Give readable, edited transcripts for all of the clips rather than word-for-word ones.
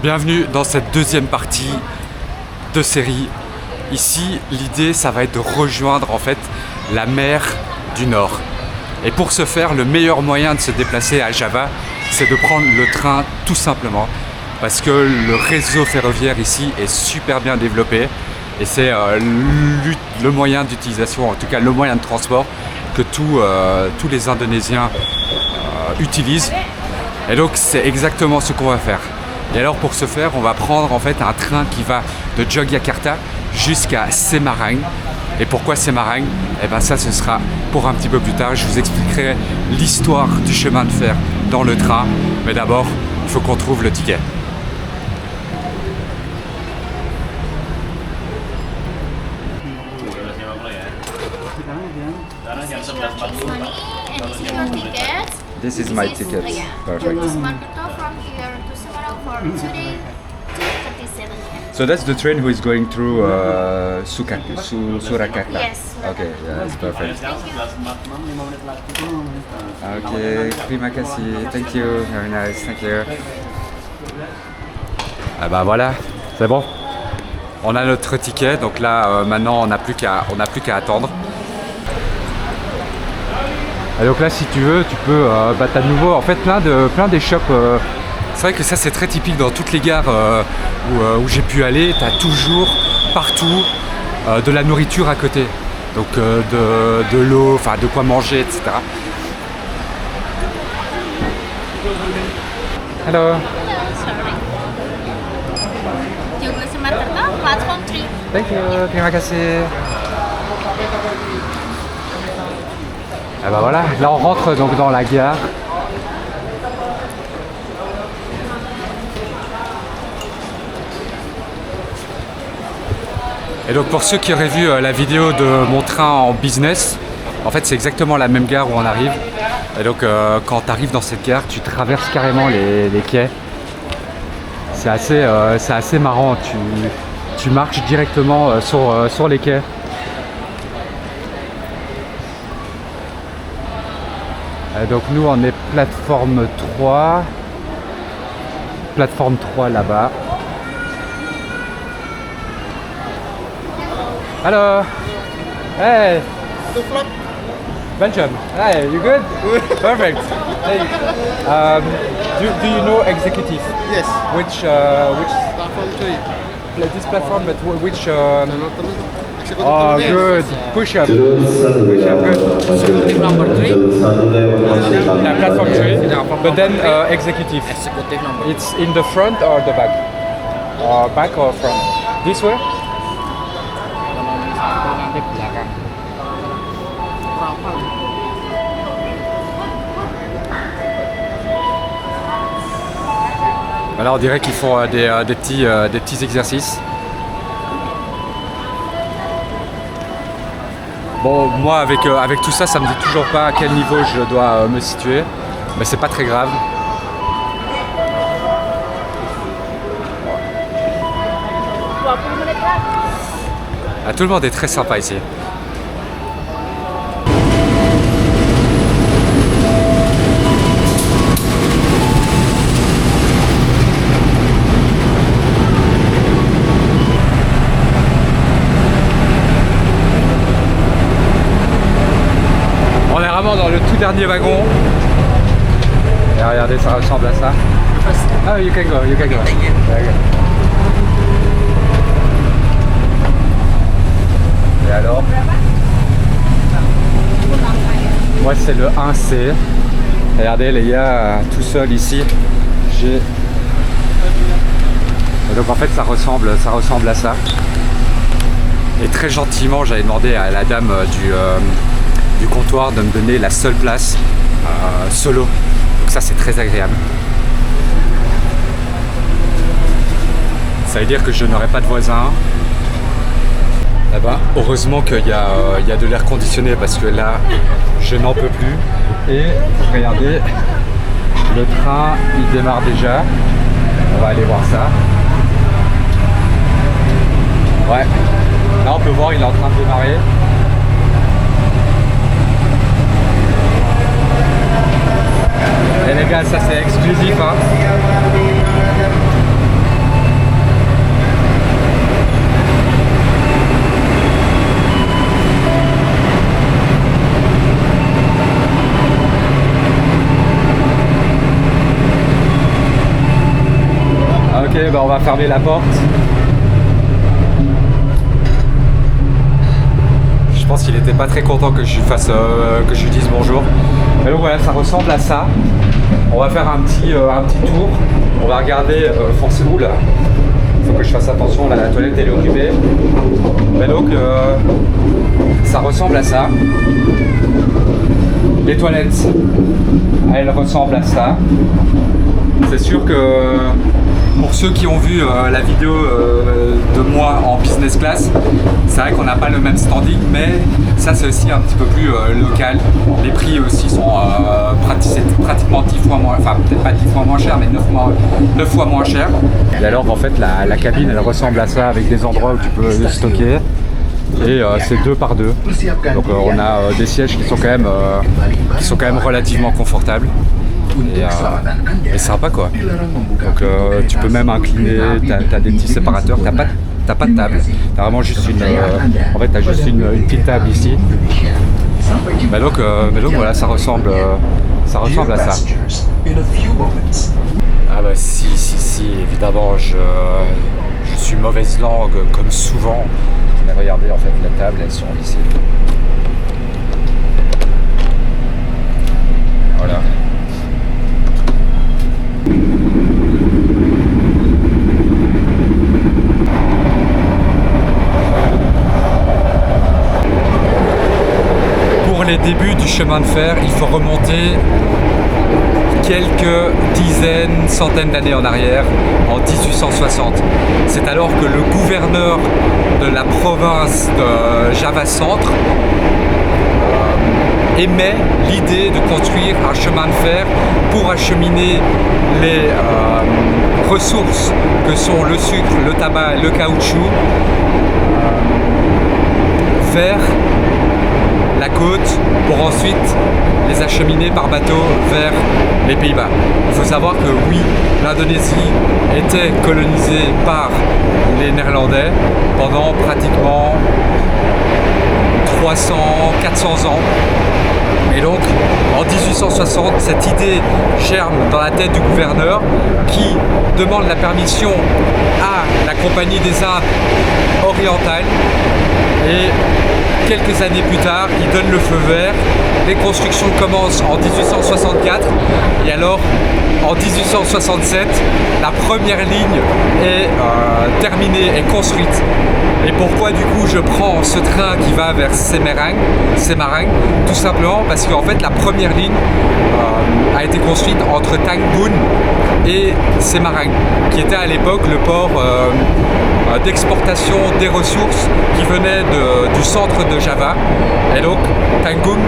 Bienvenue dans cette deuxième partie de série. Ici, l'idée, ça va être de rejoindre en fait la mer du Nord. Et pour ce faire, le meilleur moyen de se déplacer à Java, c'est de prendre le train tout simplement. Parce que le réseau ferroviaire ici est super bien développé. Et c'est le moyen d'utilisation, en tout cas le moyen de transport que tous les Indonésiens utilisent. Et donc c'est exactement ce qu'on va faire. Et alors pour ce faire, on va prendre en fait un train qui va de Yogyakarta jusqu'à Semarang. Et pourquoi Semarang? Eh bien ça, ce sera pour un petit peu plus tard. Je vous expliquerai l'histoire du chemin de fer dans le train. Mais d'abord, il faut qu'on trouve le ticket. This is my ticket. Perfect. So that's the train who is going through Surakarta. Yes. Okay, yeah, that's perfect. Okay, terima kasih. Thank you. Very nice. Thank you. Ah bah voilà, c'est bon. On a notre ticket, donc là maintenant on n'a plus qu'à attendre. Et donc là, si tu veux, tu peux t'as de nouveau en fait plein des shops. C'est vrai que ça c'est très typique dans toutes les gares où j'ai pu aller. Tu as toujours partout de la nourriture à côté. Donc de l'eau, enfin de quoi manger, etc. Hello. Platform 3. Thank you. Terima kasih. Et ben voilà, là on rentre donc dans la gare. Et donc pour ceux qui auraient vu la vidéo de mon train en business, en fait c'est exactement la même gare où on arrive. Et donc quand tu arrives dans cette gare, tu traverses carrément les quais. C'est assez marrant, tu marches directement sur les quais. Donc nous on est plateforme 3. Plateforme 3 là-bas. Hello. Hey. Belgium. Hey, you good? Perfect. Hey. Do you know executive? Yes. Which Platform 3. this platform, but which Executive oh, number good. Push up. Executive number 3. Yeah, platform 3. But then executive. Executive number. It's in the front or the back? Or back or front? This way? Nanti belakang. Alors on dirait qu'ils font des petits exercices. Bon, moi avec tout ça, ça me dit toujours pas à quel niveau je dois me situer, mais c'est pas très grave. Ah, tout le monde est très sympa ici. On est vraiment dans le tout dernier wagon. Et regardez, ça ressemble à ça. Ah, you can go. Yeah, yeah. Et alors? Moi c'est le 1C. Regardez les gars, tout seul ici. Et donc en fait ça ressemble à ça. Et très gentiment j'avais demandé à la dame du comptoir de me donner la seule place solo. Donc ça c'est très agréable. Ça veut dire que je n'aurai pas de voisins. Là-bas, heureusement qu'il y a de l'air conditionné parce que là je n'en peux plus. Et regardez, le train il démarre déjà. On va aller voir ça. Ouais, là on peut voir, il est en train de démarrer. Et les gars, ça c'est exclusif hein. Ok, bah on va fermer la porte. Je pense qu'il était pas très content que je lui dise bonjour. Mais donc voilà, ça ressemble à ça. On va faire un petit tour. On va regarder forcément là. Il faut que je fasse attention, là la toilette elle est occupée. Mais donc ça ressemble à ça. Les toilettes, elles ressemblent à ça. C'est sûr que pour ceux qui ont vu la vidéo de moi en business class, c'est vrai qu'on n'a pas le même standing, mais ça c'est aussi un petit peu plus local. Les prix aussi sont pratiquement 10 fois moins, enfin peut-être pas 10 fois moins cher, mais 9 fois moins cher. Et alors en fait la cabine elle ressemble à ça avec des endroits où tu peux stocker. Et c'est 2 par 2. Donc on a des sièges qui sont quand même relativement confortables. Et sympa quoi. Donc tu peux même incliner, t'as des petits séparateurs, t'as pas de table, t'as vraiment juste en fait t'as juste une petite table ici. Mais donc voilà, ça ressemble à ça. Ah bah si, évidemment je suis mauvaise langue comme souvent. Mais regardez en fait la table, elles sont ici. Voilà. Pour les débuts du chemin de fer, il faut remonter quelques dizaines, centaines d'années en arrière, en 1860. C'est alors que le gouverneur de la province de Java Centre émet l'idée de construire un chemin de fer pour acheminer les ressources que sont le sucre, le tabac et le caoutchouc vers la côte pour ensuite les acheminer par bateau vers les Pays-Bas. Il faut savoir que oui, l'Indonésie était colonisée par les Néerlandais pendant pratiquement 300, 400 ans. Et donc, en 1860, cette idée germe dans la tête du gouverneur qui demande la permission à la Compagnie des Indes orientales. Et quelques années plus tard, il donne le feu vert. Les constructions commencent en 1864 et alors en 1867, la première ligne est terminée, est construite. Et pourquoi du coup je prends ce train qui va vers Semarang? Tout simplement parce qu'en fait la première ligne a été construite entre Tanjung et Semarang, qui était à l'époque le port d'exportation des ressources qui venaient du centre de Java. Et donc Tanjung,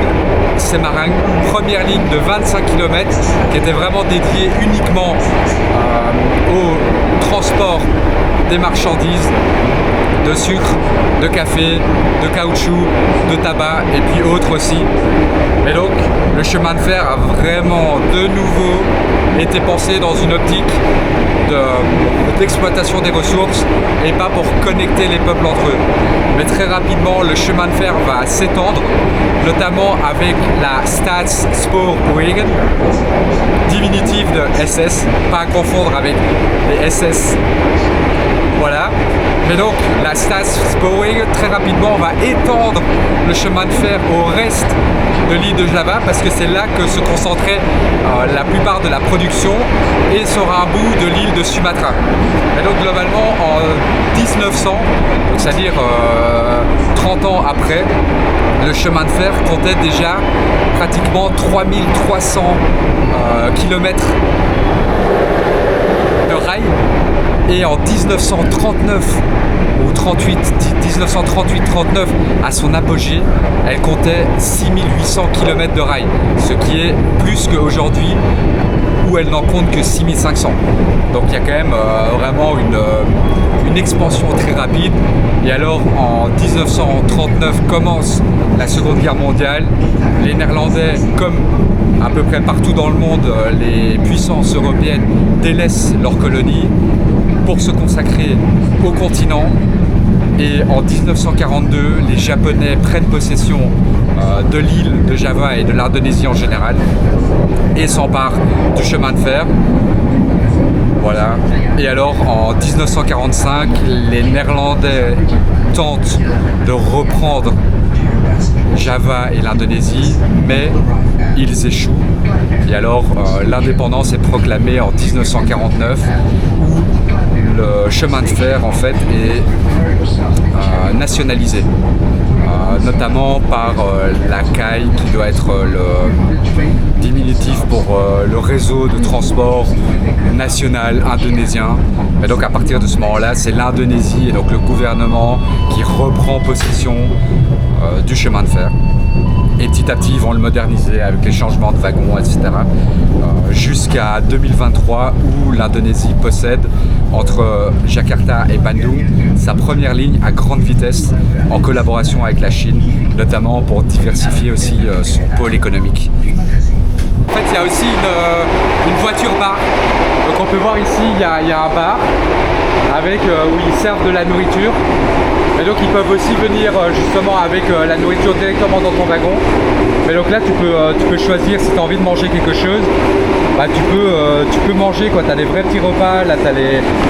Semarang, première ligne de 25 km qui était vraiment dédiée uniquement au transport des marchandises, de sucre, de café, de caoutchouc, de tabac et puis autres aussi. Mais donc le chemin de fer a vraiment de nouveau été pensé dans une optique d'exploitation des ressources et pas pour connecter les peuples entre eux. Mais très rapidement le chemin de fer va s'étendre, notamment avec la Stadspoorwegen, diminutif de SS, pas à confondre avec les SS. Voilà. Mais donc la Stadspoorwegen très rapidement va étendre le chemin de fer au reste de l'île de Java parce que c'est là que se concentrait la plupart de la production et sera un bout de l'île de Sumatra. Et donc globalement en 1900, c'est-à-dire 30 ans après, le chemin de fer comptait déjà pratiquement 3300 km de rails. Et en 1939 ou 1938-39, à son apogée, elle comptait 6800 km de rails, ce qui est plus qu'aujourd'hui où elle n'en compte que 6500. Donc il y a quand même vraiment une expansion très rapide. Et alors en 1939 commence la Seconde Guerre mondiale. Les Néerlandais, comme à peu près partout dans le monde, les puissances européennes délaissent leurs colonies pour se consacrer au continent. Et en 1942, les Japonais prennent possession de l'île de Java et de l'Indonésie en général et s'emparent du chemin de fer. Voilà. Et alors en 1945, les Néerlandais tentent de reprendre Java et l'Indonésie, mais ils échouent. Et alors l'indépendance est proclamée en 1949, où le chemin de fer en fait est nationalisé, notamment par la CAI, qui doit être le diminutif pour le réseau de transport national indonésien. Et donc à partir de ce moment-là, c'est l'Indonésie et donc le gouvernement qui reprend possession du chemin de fer. Et petit à petit, ils vont le moderniser avec les changements de wagons, etc. Jusqu'à 2023, où l'Indonésie possède, entre Jakarta et Bandung, sa première ligne à grande vitesse en collaboration avec la Chine, notamment pour diversifier aussi son pôle économique. En fait, il y a aussi une voiture bar. Donc on peut voir ici, il y a un bar avec, où ils servent de la nourriture. Et donc ils peuvent aussi venir justement avec la nourriture directement dans ton wagon. Mais donc là tu peux choisir si tu as envie de manger quelque chose. Bah, tu peux manger quoi, tu as des vrais petits repas, là tu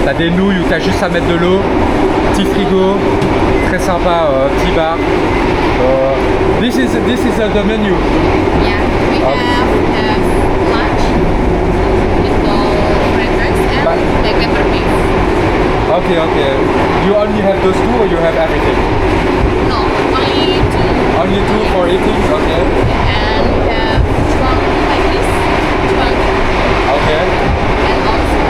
as des nouilles où tu as juste à mettre de l'eau, petit frigo, très sympa, petit bar. This is the menu. Yeah, we have lunch, fried rice, and the pepper beef. Okay. You only have those two or you have everything? No, only two. Only two for eating? Okay. And we have 12 like this, 12. Okay. And also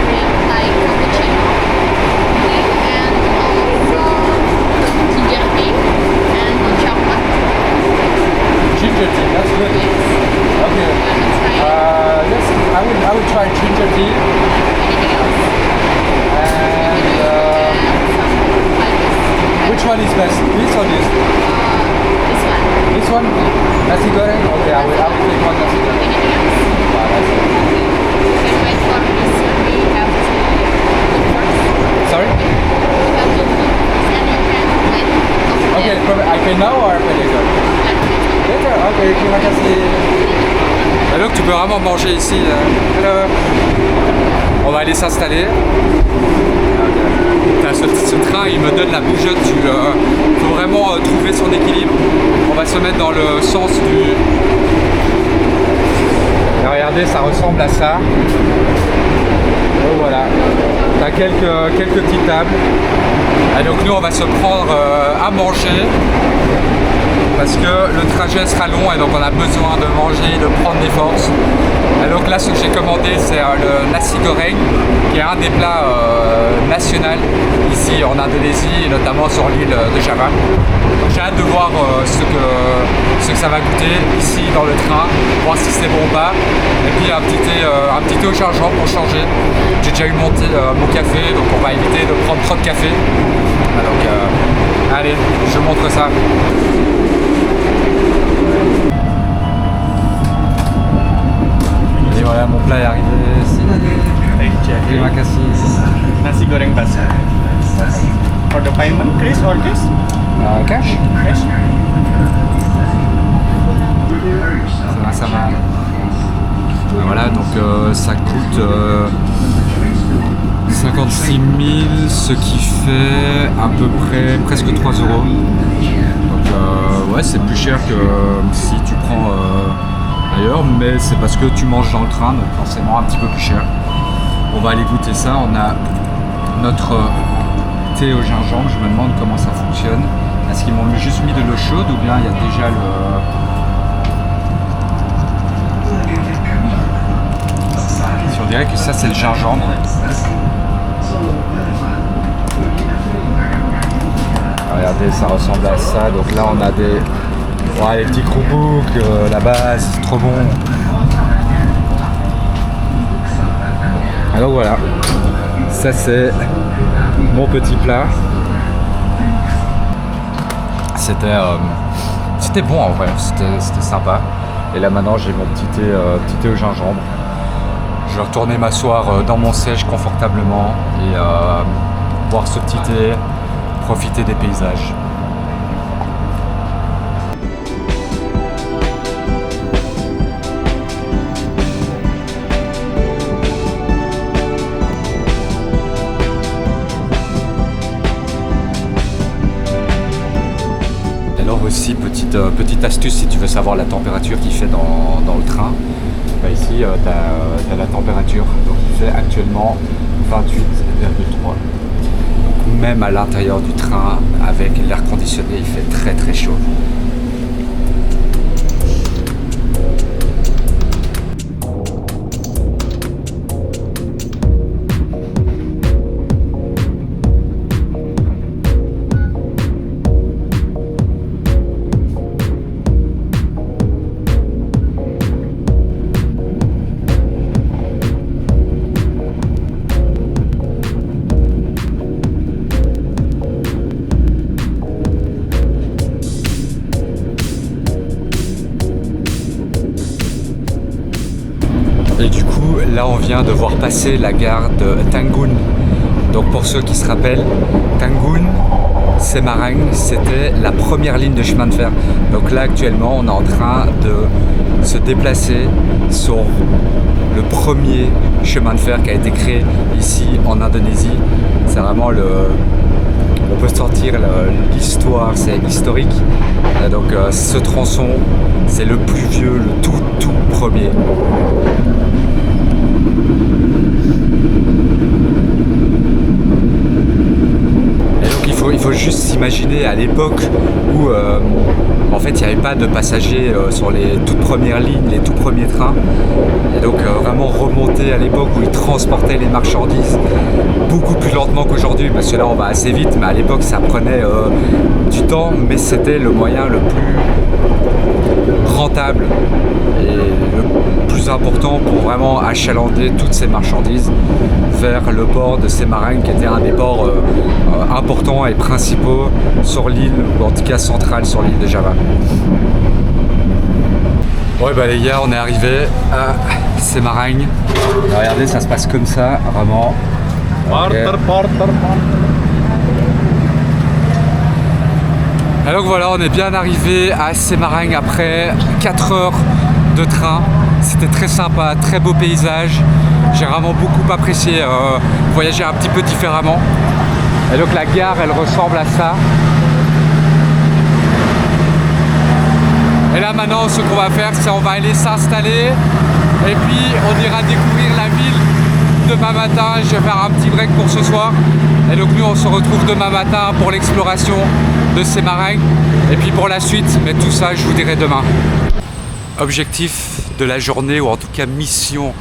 drink like cappuccino. Okay. And also ginger tea and no chocolate. Ginger tea, that's good. Yes. Okay. You wanna try it? Yes, I will try ginger tea. Anything else? And Something like this. which one is best? This or this? This one. This one? Nasi goreng? Okay, I will take one nasi goreng. Anything else? You can wait for this one. We have to look first. Sorry? We have to look first and you can wait. Okay, I pay now or I pay later? Later? Okay, terima kasih. Et donc tu peux vraiment manger ici. Hello. On va aller s'installer. Ce train il me donne la bougeotte. Il faut vraiment trouver son équilibre. On va se mettre dans le sens du... Et regardez, ça ressemble à ça. Donc voilà. T'as quelques petites tables. Et donc nous on va se prendre à manger. Parce que le trajet sera long et donc on a besoin de manger, de prendre des forces. Et donc là ce que j'ai commandé c'est le nasi goreng, qui est un des plats nationaux ici en Indonésie et notamment sur l'île de Java. Donc j'ai hâte de voir ce que ça va goûter ici dans le train, voir si c'est bon ou pas. Et puis un petit thé au gingembre pour changer. J'ai déjà eu mon café, donc on va éviter de prendre trop de café. Donc allez, je vous montre ça. Et voilà, mon plat est arrivé. Terima kasih. Nasi goreng basah. For the payment, Chris or Chris? Cash? Cash. Ça va. Voilà, donc ça coûte 56 000, ce qui fait à peu près presque 3 €. Donc ouais, c'est plus cher que si tu prends ailleurs, mais c'est parce que tu manges dans le train, donc forcément un petit peu plus cher. On va aller goûter ça. On a notre thé au gingembre. Je me demande comment ça fonctionne. Est-ce qu'ils m'ont juste mis de l'eau chaude ou bien il y a déjà le... On dirait que ça c'est le gingembre. Regardez, ça ressemble à ça. Donc là on a des petits croupouks là-bas, c'est trop bon. Alors voilà, ça c'est mon petit plat. C'était bon en vrai, c'était sympa. Et là maintenant j'ai mon petit thé au gingembre. Je vais retourner m'asseoir dans mon siège confortablement et boire ce petit thé, profiter des paysages. petite astuce si tu veux savoir la température qu'il fait dans le train. Bah ici, tu as la température. Donc il fait actuellement 28,3. Donc même à l'intérieur du train, avec l'air conditionné, il fait très très chaud. Et du coup, là on vient de voir passer la gare de Tanggun. Donc pour ceux qui se rappellent, Tanggun, Semarang, c'était la première ligne de chemin de fer. Donc là actuellement, on est en train de se déplacer sur le premier chemin de fer qui a été créé ici en Indonésie. C'est vraiment on peut sortir l'histoire, c'est historique. Et donc ce tronçon, c'est le plus vieux, le tout premier. Et donc il faut juste s'imaginer à l'époque où en fait il n'y avait pas de passagers sur les toutes premières lignes, les tout premiers trains. Et donc vraiment remonter à l'époque où ils transportaient les marchandises beaucoup plus lentement qu'aujourd'hui, parce que là on va assez vite, mais à l'époque ça prenait du temps, mais c'était le moyen le plus rentable et le plus important pour vraiment achalander toutes ces marchandises vers le port de Semarang, qui était un des ports importants et principaux sur l'île, ou en tout cas centrale sur l'île de Java. Ouais bah les gars, on est arrivé à Semarang. Regardez, ça se passe comme ça, vraiment. Okay. Et donc voilà, on est bien arrivé à Semarang après 4 heures de train. C'était très sympa, très beau paysage. J'ai vraiment beaucoup apprécié voyager un petit peu différemment. Et donc la gare, elle ressemble à ça. Et là maintenant, ce qu'on va faire, c'est on va aller s'installer et puis on ira découvrir la ville demain matin. Je vais faire un petit break pour ce soir. Et donc nous, on se retrouve demain matin pour l'exploration de Semarang. Et puis pour la suite, mais tout ça, je vous dirai demain. Objectif de la journée, ou en tout cas mission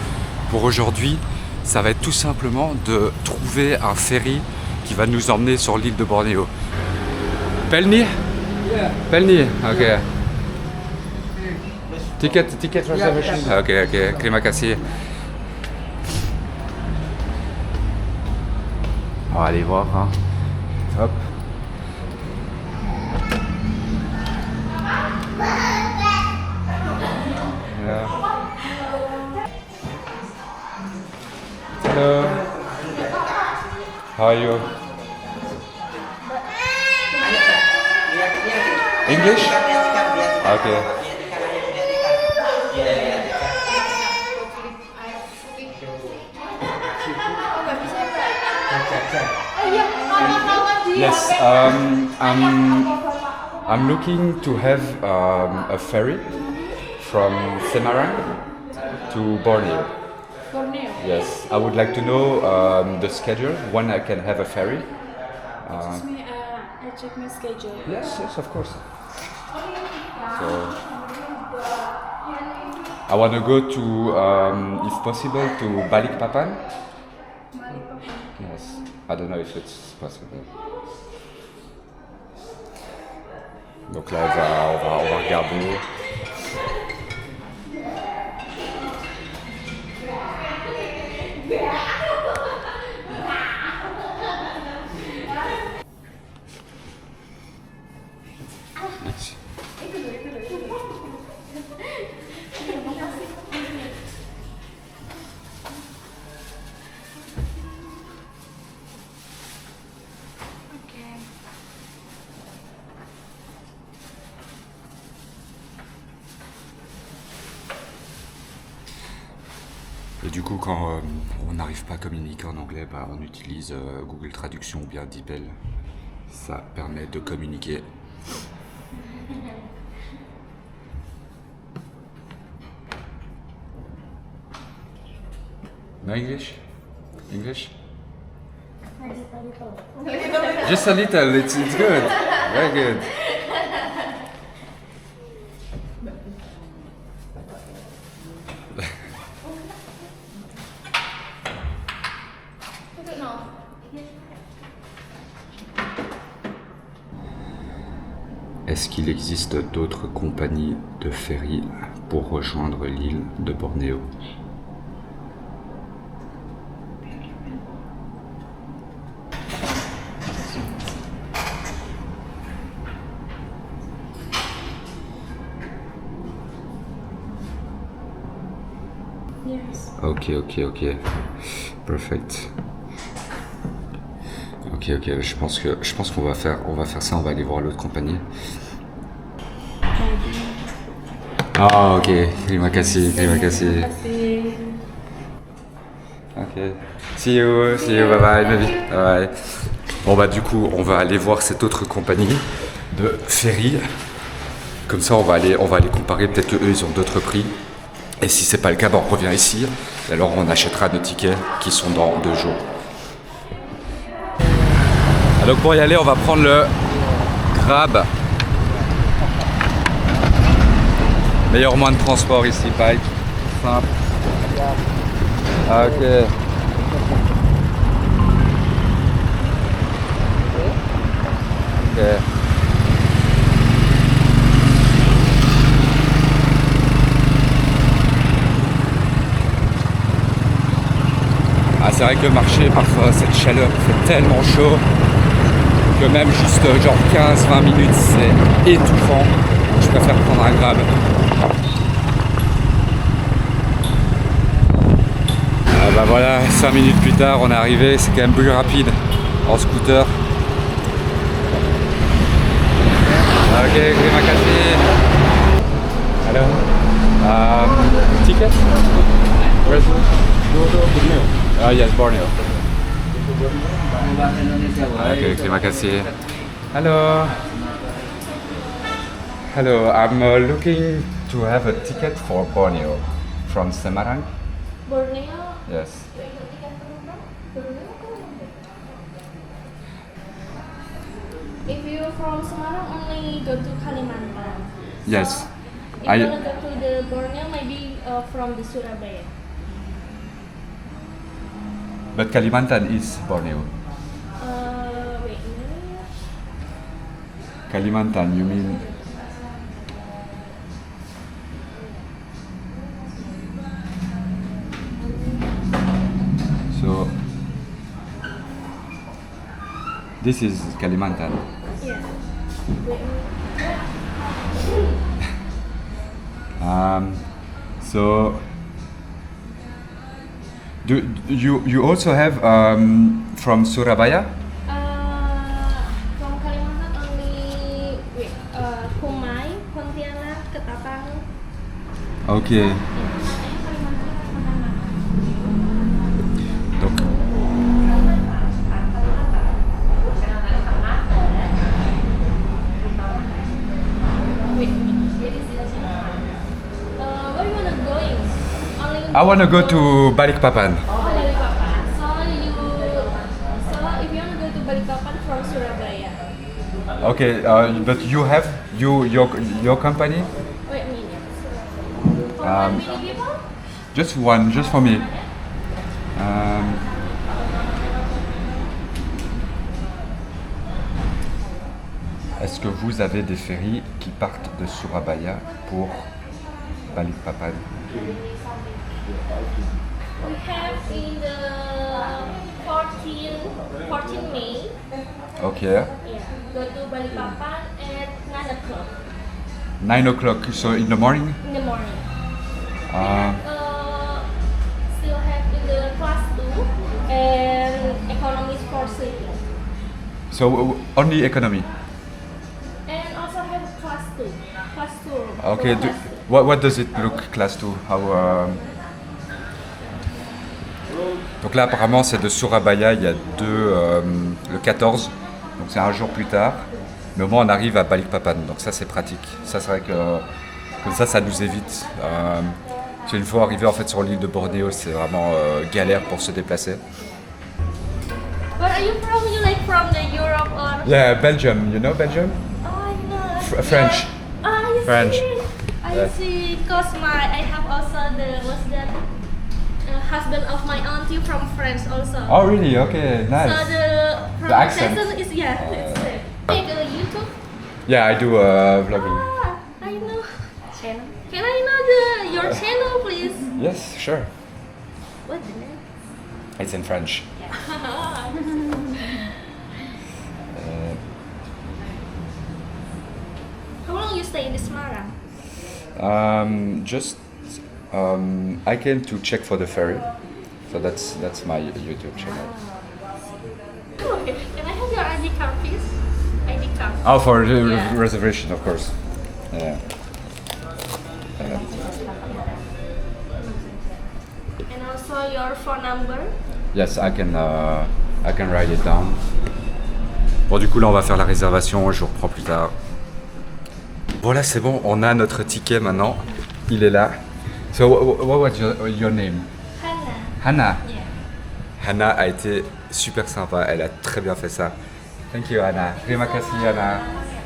pour aujourd'hui, ça va être tout simplement de trouver un ferry qui va nous emmener sur l'île de Bornéo. Pelni? Yeah. Pelni, ok. Ticket reservation? Ok, terima kasih. On va aller voir, hein. Hop. Yeah. Hello. How are you? English? Okay. Yes, I'm looking to have a ferry from Semarang to Borneo. Borneo. Yes, I would like to know the schedule when I can have a ferry. Excuse me, I check my schedule. Yes, of course. So I want to go to, if possible, to Balikpapan. Yes, I don't know if it's possible. Donc là, on va regarder. Merci. Et du coup, quand on n'arrive pas à communiquer en anglais, bah, on utilise Google Traduction ou bien DeepL. Ça permet de communiquer. No English? English? Just a little, it's good. Very good. Est-ce qu'il existe d'autres compagnies de ferry pour rejoindre l'île de Bornéo? Yes. Ok. Perfect. Ok, je pense qu'on va faire ça, on va aller voir l'autre compagnie. Ah ok, terima kasih. Ok. See you, bye bye. Bon bah du coup, on va aller voir cette autre compagnie de ferry. Comme ça, on va aller comparer, peut-être qu'eux ils ont d'autres prix. Et si c'est pas le cas, bah, on revient ici. Et alors on achètera nos tickets qui sont dans 2 jours. Donc pour y aller, on va prendre le Grab. Meilleur moyen de transport ici, pareil. Simple. Ok. Ah, c'est vrai que le marché, parfois, cette chaleur fait tellement chaud que même juste genre 15-20 minutes, c'est étouffant. Je préfère prendre un Grab. Ah bah voilà, 5 minutes plus tard, on est arrivé. C'est quand même plus rapide en scooter. Ok, terima kasih. Hello. Ticket? Where's it? Yes, Borneo. Okay, terima kasih. Hello. I'm looking to have a ticket for Borneo from Semarang. Borneo? Yes. If you're from Semarang, only go to Kalimantan. Yes. So, if you want to go to the Borneo, maybe from the Surabaya. But Kalimantan is Borneo. Wait a minute. Kalimantan, you mean? So this is Kalimantan. Yeah. Wait a minute. So do you also have from Surabaya? From Kalimantan only Kumai, Pontianak, Ketapang. Okay. Donc Where you wanna going? I want to go to Balikpapan. Balikpapan. So if you wanna go to Balikpapan from Surabaya. Okay, but you have your company? Wait a minute. For how many people? Just one, just for me. Est-ce que vous avez des ferries qui partent de Surabaya pour Balikpapan? We have in the 14 May. Okay. Yeah. Go to Balikpapan at 9 o'clock 9 o'clock, so in the morning? in the morning. Uh, Still have in the class 2 and economy for sleeping. so only economy? And also have class 2. Class 2. Okay, Class 2. what does it look, class 2? How, Donc là apparemment c'est de Surabaya, il y a le 14, donc c'est un jour plus tard, mais au moins on arrive à Balikpapan, donc ça c'est pratique. Ça c'est vrai que comme ça nous évite. Une fois arrivé en fait sur l'île de Bornéo, c'est vraiment galère pour se déplacer. Where are you from? You like from the Europe or? Yeah, Belgium. You know Belgium? Oh, I know. French. I French. see. I Yeah. see. Cause I have also what's that? Husband of my auntie from France also. Oh really? Okay, So nice. the accent. pronunciation is it's make a YouTube. Yeah, I do vlogging. Ah, I know. Channel. Can I know your channel, please? Yes, sure. What's the name? It's in French. How long you stay in Semarang? Just I came to check for the ferry, so that's my YouTube channel. Okay. Can I have your ID card, please? ID card. Oh, for the Yeah. reservation, of course. Yeah. And also your phone number. Yes, I can write it down. Bon, du coup, là, on va faire la réservation. Je vous reprends plus tard. Voilà, c'est bon. On a notre ticket maintenant. Il est là. So, what was your name? Hannah. Hannah. Yeah. Hannah a été super sympa. Elle a très bien fait ça. Thank you, Hannah. Terima kasih, Hannah.